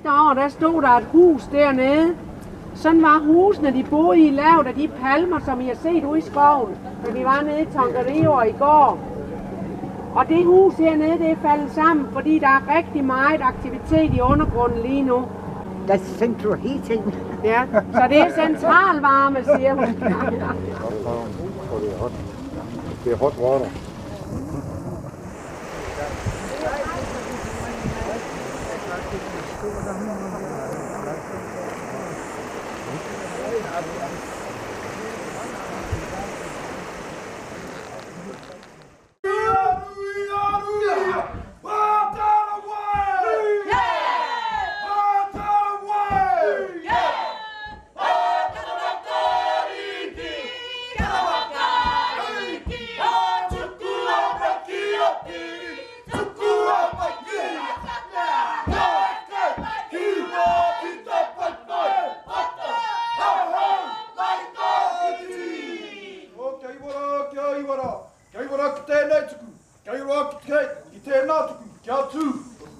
sidste år, der stod der et hus dernede. Sådan var husene, de boede i, lavet af de palmer, som I har set ude i skoven, da vi var nede i Tongariro i går. Og det hus hernede, det er faldet sammen, fordi der er rigtig meget aktivitet i undergrunden lige nu. That's central heating. Ja, så det er centralvarme, siger hun. Det er hot water.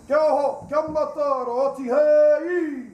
Kia ho, kia mata, roti hei!